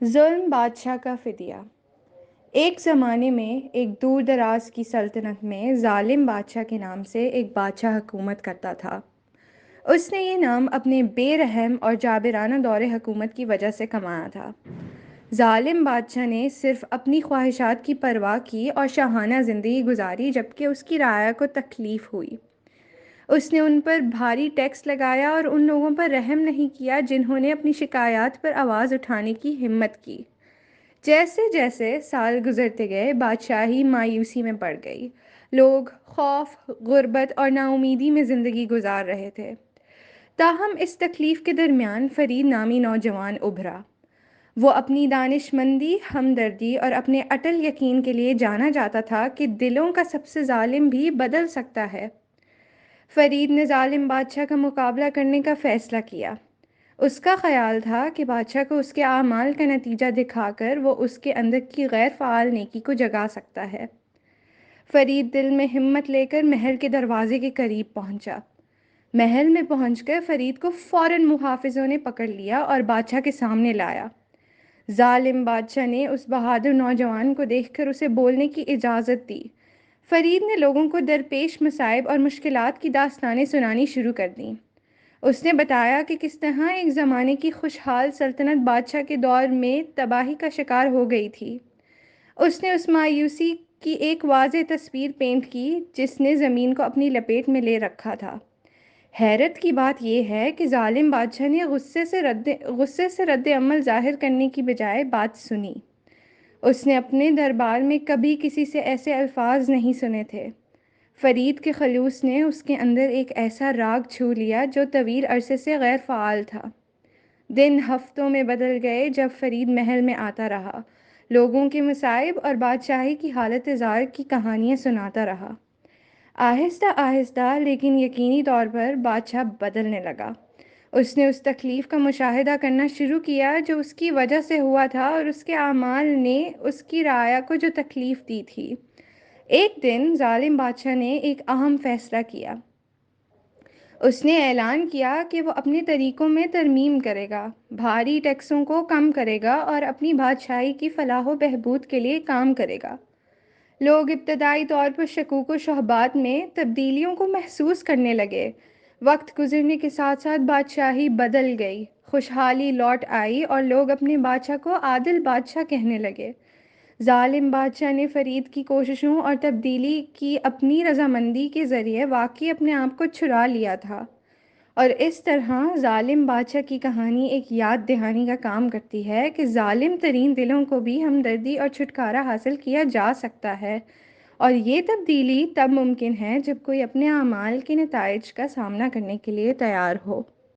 ظلم بادشاہ کا فدیہ۔ ایک زمانے میں ایک دور دراز کی سلطنت میں ظالم بادشاہ کے نام سے ایک بادشاہ حکومت کرتا تھا۔ اس نے یہ نام اپنے بے رحم اور جابرانہ دور حکومت کی وجہ سے کمایا تھا۔ ظالم بادشاہ نے صرف اپنی خواہشات کی پرواہ کی اور شاہانہ زندگی گزاری، جبکہ اس کی رعایا کو تکلیف ہوئی۔ اس نے ان پر بھاری ٹیکس لگایا اور ان لوگوں پر رحم نہیں کیا جنہوں نے اپنی شکایات پر آواز اٹھانے کی ہمت کی۔ جیسے جیسے سال گزرتے گئے، بادشاہی مایوسی میں پڑ گئی۔ لوگ خوف، غربت اور ناامیدی میں زندگی گزار رہے تھے۔ تاہم اس تکلیف کے درمیان فرید نامی نوجوان ابھرا۔ وہ اپنی دانش مندی، ہمدردی اور اپنے اٹل یقین کے لیے جانا جاتا تھا کہ دلوں کا سب سے ظالم بھی بدل سکتا ہے۔ فرید نے ظالم بادشاہ کا مقابلہ کرنے کا فیصلہ کیا۔ اس کا خیال تھا کہ بادشاہ کو اس کے اعمال کا نتیجہ دکھا کر وہ اس کے اندر کی غیر فعال نیکی کو جگا سکتا ہے۔ فرید دل میں ہمت لے کر محل کے دروازے کے قریب پہنچا۔ محل میں پہنچ کر فرید کو فوراً محافظوں نے پکڑ لیا اور بادشاہ کے سامنے لایا۔ ظالم بادشاہ نے اس بہادر نوجوان کو دیکھ کر اسے بولنے کی اجازت دی۔ فرید نے لوگوں کو درپیش مصائب اور مشکلات کی داستانیں سنانی شروع کر دیں۔ اس نے بتایا کہ کس طرح ایک زمانے کی خوشحال سلطنت بادشاہ کے دور میں تباہی کا شکار ہو گئی تھی۔ اس نے اس مایوسی کی ایک واضح تصویر پینٹ کی جس نے زمین کو اپنی لپیٹ میں لے رکھا تھا۔ حیرت کی بات یہ ہے کہ ظالم بادشاہ نے غصے سے رد عمل ظاہر کرنے کی بجائے بات سنی۔ اس نے اپنے دربار میں کبھی کسی سے ایسے الفاظ نہیں سنے تھے۔ فرید کے خلوص نے اس کے اندر ایک ایسا راگ چھو لیا جو طویل عرصے سے غیر فعال تھا۔ دن ہفتوں میں بدل گئے جب فرید محل میں آتا رہا، لوگوں کے مصائب اور بادشاہی کی حالت زار کی کہانیاں سناتا رہا۔ آہستہ آہستہ لیکن یقینی طور پر بادشاہ بدلنے لگا۔ اس نے اس تکلیف کا مشاہدہ کرنا شروع کیا جو اس کی وجہ سے ہوا تھا اور اس کے اعمال نے اس کی رعایا کو جو تکلیف دی تھی۔ ایک دن ظالم بادشاہ نے ایک اہم فیصلہ کیا۔ اس نے اعلان کیا کہ وہ اپنے طریقوں میں ترمیم کرے گا، بھاری ٹیکسوں کو کم کرے گا اور اپنی بادشاہی کی فلاح و بہبود کے لیے کام کرے گا۔ لوگ ابتدائی طور پر شکوک و شبہات میں تبدیلیوں کو محسوس کرنے لگے۔ وقت گزرنے کے ساتھ ساتھ بادشاہی بدل گئی، خوشحالی لوٹ آئی اور لوگ اپنے بادشاہ کو عادل بادشاہ کہنے لگے۔ ظالم بادشاہ نے فرید کی کوششوں اور تبدیلی کی اپنی رضامندی کے ذریعے واقعی اپنے آپ کو چھڑا لیا تھا، اور اس طرح ظالم بادشاہ کی کہانی ایک یاد دہانی کا کام کرتی ہے کہ ظالم ترین دلوں کو بھی ہمدردی اور چھٹکارا حاصل کیا جا سکتا ہے، اور یہ تبدیلی تب ممکن ہے جب کوئی اپنے اعمال کے نتائج کا سامنا کرنے کے لیے تیار ہو۔